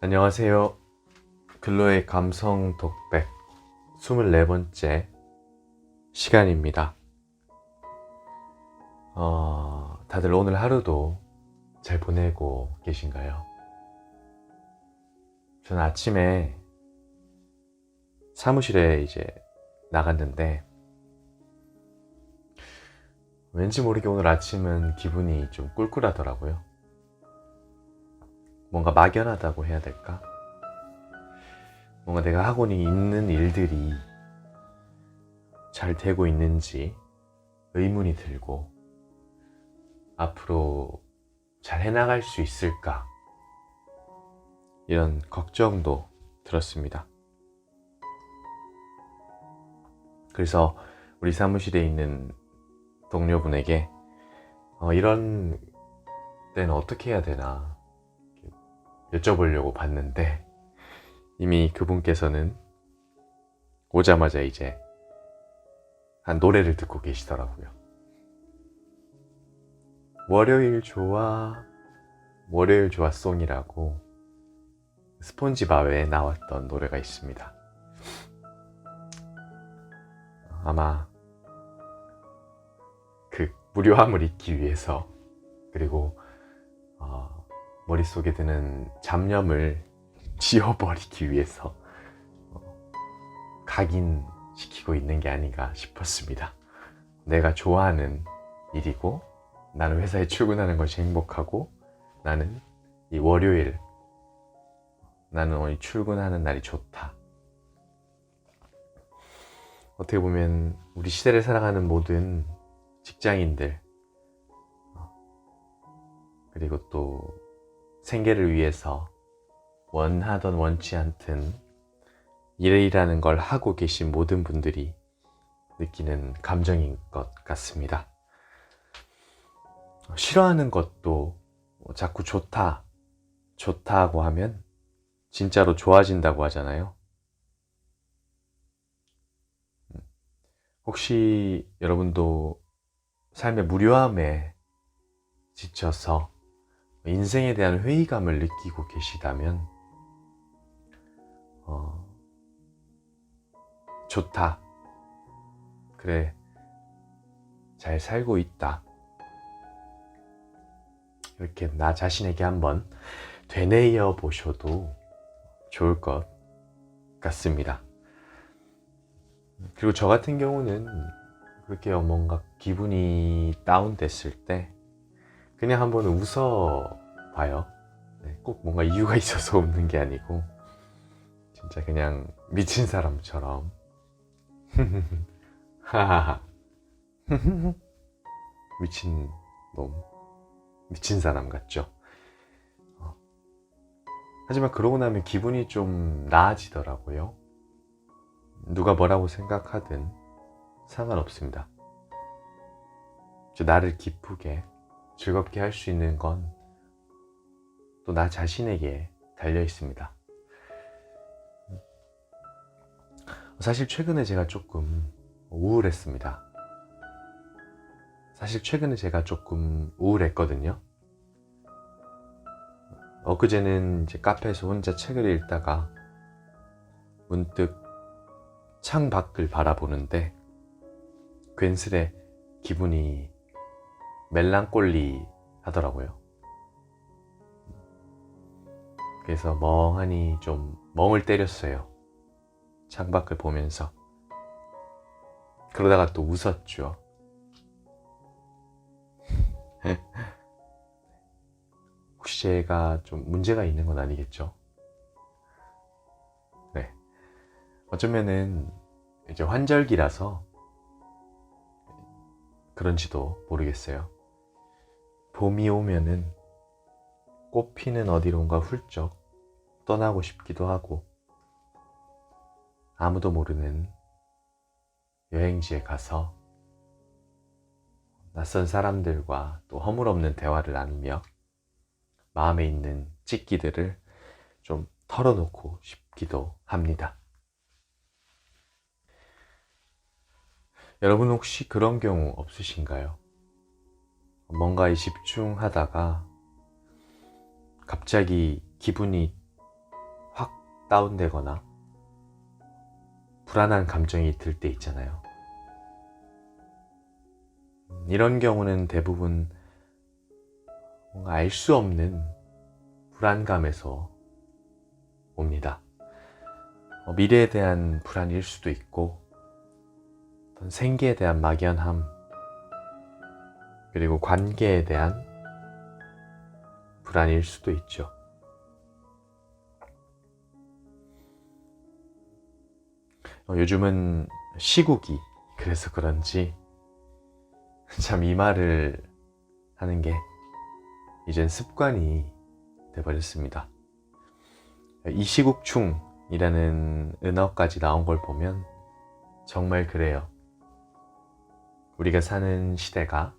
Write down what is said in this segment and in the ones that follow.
안녕하세요. 글로의 감성 독백 24번째 시간입니다. 다들 오늘 하루도 잘 보내고 계신가요? 저는 아침에 사무실에 이제 나갔는데 왠지 모르게 오늘 아침은 기분이 좀 꿀꿀하더라고요. 뭔가 막연하다고 해야 될까? 뭔가 내가 하고 있는 일들이 잘 되고 있는지 의문이 들고 앞으로 잘 해나갈 수 있을까? 이런 걱정도 들었습니다. 그래서 우리 사무실에 있는 동료분에게 이런 때는 어떻게 해야 되나 여쭤보려고 봤는데 이미 그분께서는 오자마자 이제 한 노래를 듣고 계시더라고요. 월요일 좋아 송이라고 스폰지밥에 나왔던 노래가 있습니다. 아마 그 무료함을 잊기 위해서, 그리고 머릿속에 드는 잡념을 지워버리기 위해서 각인시키고 있는 게 아닌가 싶었습니다. 내가 좋아하는 일이고 나는 회사에 출근하는 것이 행복하고 나는 이 월요일, 나는 오늘 출근하는 날이 좋다. 어떻게 보면 우리 시대를 살아가는 모든 직장인들, 그리고 또 생계를 위해서 원하던 원치 않든 일이라는 걸 하고 계신 모든 분들이 느끼는 감정인 것 같습니다. 싫어하는 것도 자꾸 좋다고 하면 진짜로 좋아진다고 하잖아요. 혹시 여러분도 삶의 무료함에 지쳐서 인생에 대한 회의감을 느끼고 계시다면 좋다, 그래, 잘 살고 있다, 이렇게 나 자신에게 한번 되뇌어 보셔도 좋을 것 같습니다. 그리고 저 같은 경우는 그렇게 뭔가 기분이 다운됐을 때 그냥 한번 웃어 봐요. 꼭 뭔가 이유가 있어서 웃는 게 아니고 진짜 그냥 미친 사람처럼 하하하 미친 놈, 미친 사람 같죠? 하지만 그러고 나면 기분이 좀 나아지더라고요. 누가 뭐라고 생각하든 상관없습니다. 나를 기쁘게 즐겁게 할 수 있는 건 또 나 자신에게 달려 있습니다. 사실 최근에 제가 조금 우울했습니다. 엊그제는 이제 카페에서 혼자 책을 읽다가 문득 창 밖을 바라보는데 괜스레 기분이 멜랑꼴리 하더라고요. 그래서 멍하니 좀 멍을 때렸어요. 창밖을 보면서. 그러다가 또 웃었죠. 혹시 제가 좀 문제가 있는 건 아니겠죠? 네. 어쩌면은 이제 환절기라서 그런지도 모르겠어요. 봄이 오면은 꽃 피는 어디론가 훌쩍 떠나고 싶기도 하고 아무도 모르는 여행지에 가서 낯선 사람들과 또 허물없는 대화를 나누며 마음에 있는 찢기들을 좀 털어놓고 싶기도 합니다. 여러분 혹시 그런 경우 없으신가요? 뭔가에 집중하다가 갑자기 기분이 다운되거나 불안한 감정이 들 때 있잖아요. 이런 경우는 대부분 뭔가 알 수 없는 불안감에서 옵니다. 미래에 대한 불안일 수도 있고, 어떤 생계에 대한 막연함, 그리고 관계에 대한 불안일 수도 있죠. 요즘은 시국이 그래서 그런지 참 이 말을 하는 게 이젠 습관이 돼버렸습니다. 이 시국충이라는 은어까지 나온 걸 보면 정말 그래요. 우리가 사는 시대가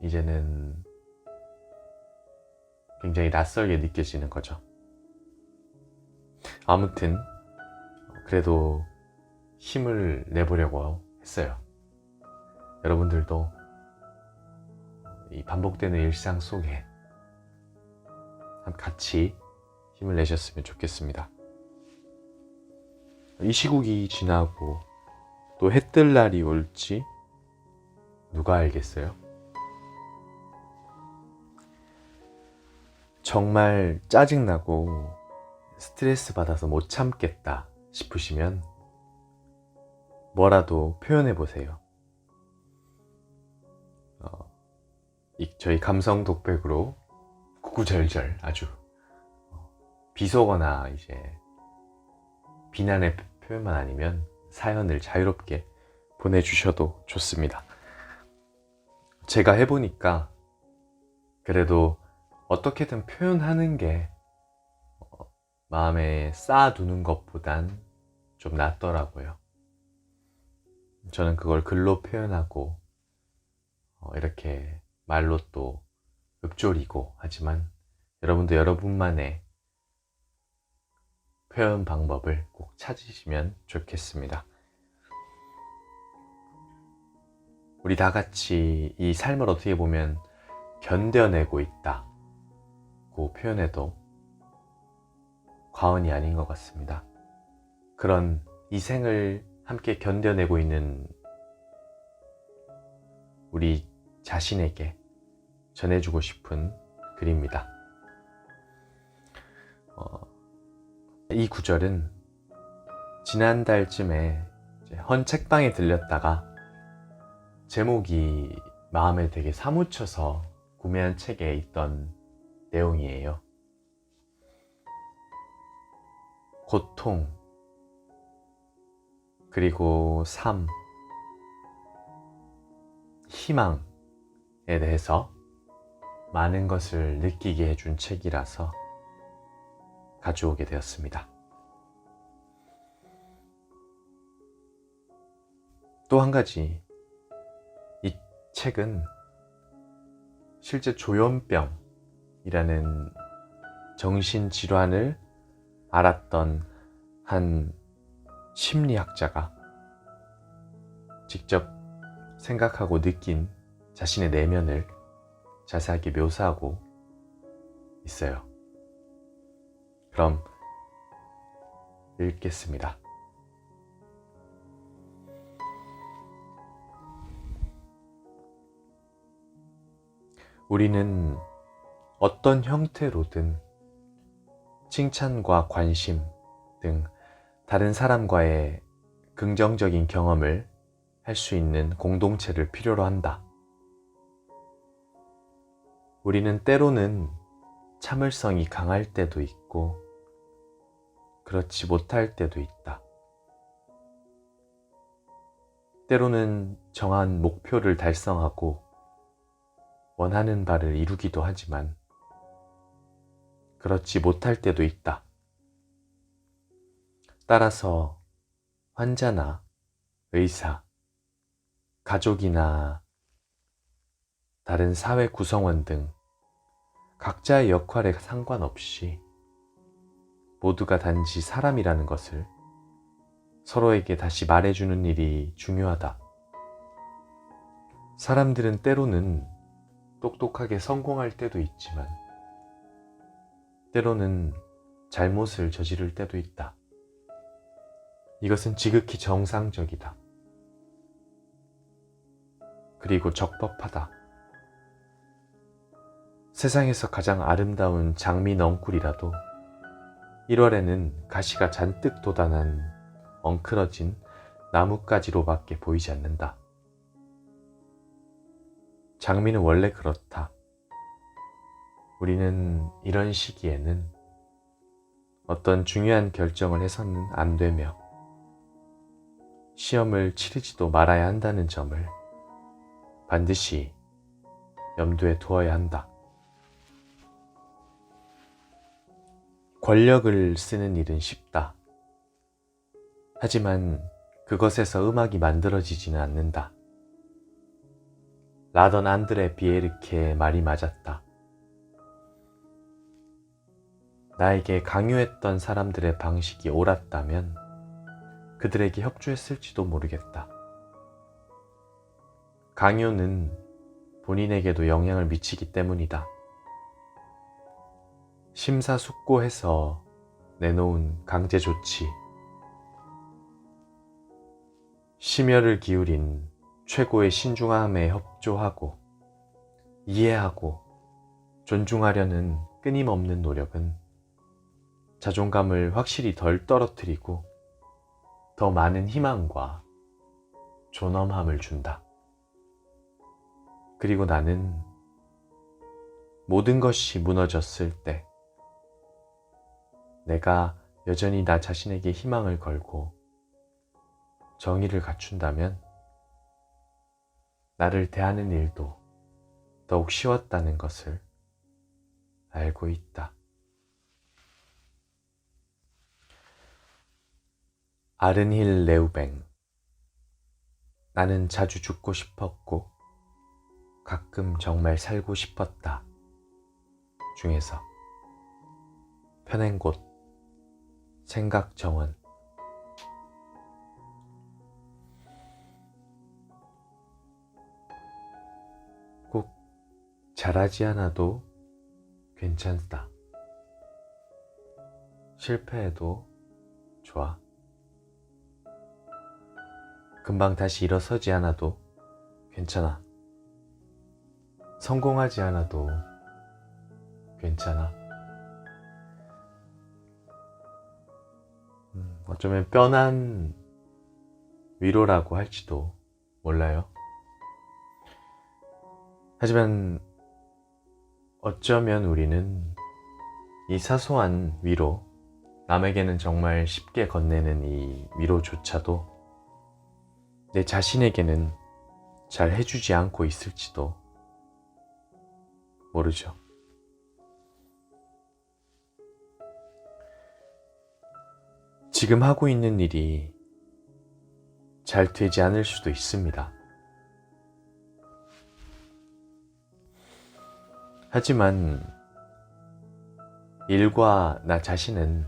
이제는 굉장히 낯설게 느껴지는 거죠. 아무튼 그래도 힘을 내보려고 했어요. 여러분들도 이 반복되는 일상 속에 같이 힘을 내셨으면 좋겠습니다. 이 시국이 지나고 또 해 뜰 날이 올지 누가 알겠어요? 정말 짜증나고 스트레스 받아서 못 참겠다 싶으시면 뭐라도 표현해 보세요. 저희 감성 독백으로 구구절절 아주 비속어나 이제 비난의 표현만 아니면 사연을 자유롭게 보내주셔도 좋습니다. 제가 해보니까 그래도 어떻게든 표현하는 게 마음에 쌓아두는 것보단 좀 낫더라고요. 저는 그걸 글로 표현하고 이렇게 말로 또 읊조리고 하지만 여러분도 여러분만의 표현 방법을 꼭 찾으시면 좋겠습니다. 우리 다 같이 이 삶을 어떻게 보면 견뎌내고 있다고 표현해도 과언이 아닌 것 같습니다. 그런 이 생을 함께 견뎌내고 있는 우리 자신에게 전해주고 싶은 글입니다. 이 구절은 지난달쯤에 헌 책방에 들렸다가 제목이 마음에 되게 사무쳐서 구매한 책에 있던 내용이에요. 고통, 그리고 삶, 희망에 대해서 많은 것을 느끼게 해준 책이라서 가져오게 되었습니다. 또 한 가지, 이 책은 실제 조현병이라는 정신질환을 앓았던 한 심리학자가 직접 생각하고 느낀 자신의 내면을 자세하게 묘사하고 있어요. 그럼 읽겠습니다. 우리는 어떤 형태로든 칭찬과 관심 등 다른 사람과의 긍정적인 경험을 할 수 있는 공동체를 필요로 한다. 우리는 때로는 참을성이 강할 때도 있고 그렇지 못할 때도 있다. 때로는 정한 목표를 달성하고 원하는 바를 이루기도 하지만 그렇지 못할 때도 있다. 따라서 환자나 의사, 가족이나 다른 사회 구성원 등 각자의 역할에 상관없이 모두가 단지 사람이라는 것을 서로에게 다시 말해주는 일이 중요하다. 사람들은 때로는 똑똑하게 성공할 때도 있지만 때로는 잘못을 저지를 때도 있다. 이것은 지극히 정상적이다. 그리고 적법하다. 세상에서 가장 아름다운 장미 넝쿨이라도 1월에는 가시가 잔뜩 돋아난 엉클어진 나뭇가지로밖에 보이지 않는다. 장미는 원래 그렇다. 우리는 이런 시기에는 어떤 중요한 결정을 해서는 안 되며 시험을 치르지도 말아야 한다는 점을 반드시 염두에 두어야 한다. 권력을 쓰는 일은 쉽다. 하지만 그것에서 음악이 만들어지지는 않는다. 라던 안드레 비에르케의 말이 맞았다. 나에게 강요했던 사람들의 방식이 옳았다면 그들에게 협조했을지도 모르겠다. 강요는 본인에게도 영향을 미치기 때문이다. 심사숙고해서 내놓은 강제조치, 심혈을 기울인 최고의 신중함에 협조하고 이해하고 존중하려는 끊임없는 노력은 자존감을 확실히 덜 떨어뜨리고 더 많은 희망과 존엄함을 준다. 그리고 나는 모든 것이 무너졌을 때 내가 여전히 나 자신에게 희망을 걸고 정의를 갖춘다면 나를 대하는 일도 더욱 쉬웠다는 것을 알고 있다. 아른힐 레우뱅. 나는 자주 죽고 싶었고 가끔 정말 살고 싶었다. 중에서 펴낸 곳, 생각 정원. 꼭 잘하지 않아도 괜찮다. 실패해도 좋아. 금방 다시 일어서지 않아도 괜찮아. 성공하지 않아도 괜찮아. 어쩌면 뻔한 위로라고 할지도 몰라요. 하지만 어쩌면 우리는 이 사소한 위로, 남에게는 정말 쉽게 건네는 이 위로조차도 내 자신에게는 잘 해주지 않고 있을지도 모르죠. 지금 하고 있는 일이 잘 되지 않을 수도 있습니다. 하지만 일과 나 자신은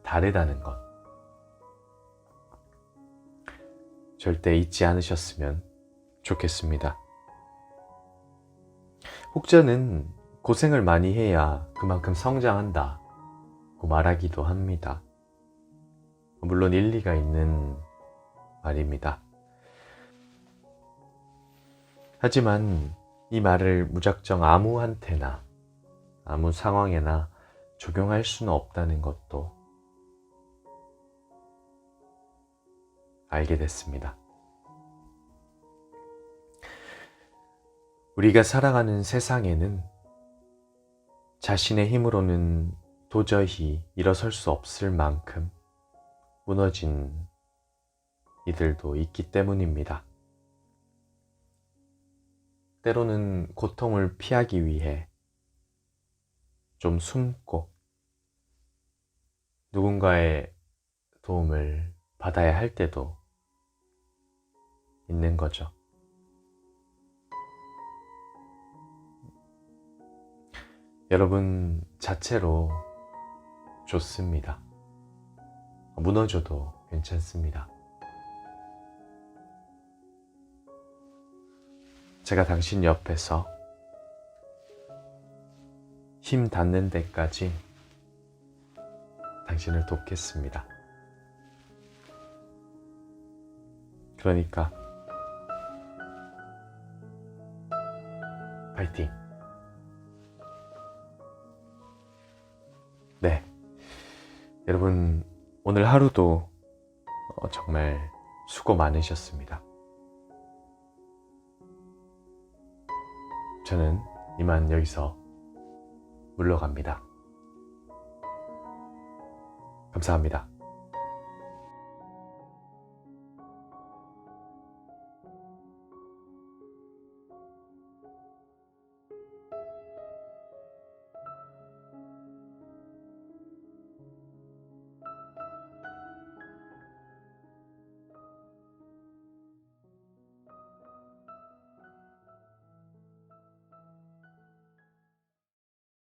다르다는 것 절대 잊지 않으셨으면 좋겠습니다. 혹자는 고생을 많이 해야 그만큼 성장한다고 말하기도 합니다. 물론 일리가 있는 말입니다. 하지만 이 말을 무작정 아무한테나 아무 상황에나 적용할 수는 없다는 것도 알게 됐습니다. 우리가 살아가는 세상에는 자신의 힘으로는 도저히 일어설 수 없을 만큼 무너진 이들도 있기 때문입니다. 때로는 고통을 피하기 위해 좀 숨고 누군가의 도움을 받아야 할 때도 있는 거죠. 여러분 자체로 좋습니다. 무너져도 괜찮습니다. 제가 당신 옆에서 힘 닿는 데까지 당신을 돕겠습니다. 그러니까 파이팅! 네, 여러분 오늘 하루도 정말 수고 많으셨습니다. 저는 이만 여기서 물러갑니다. 감사합니다.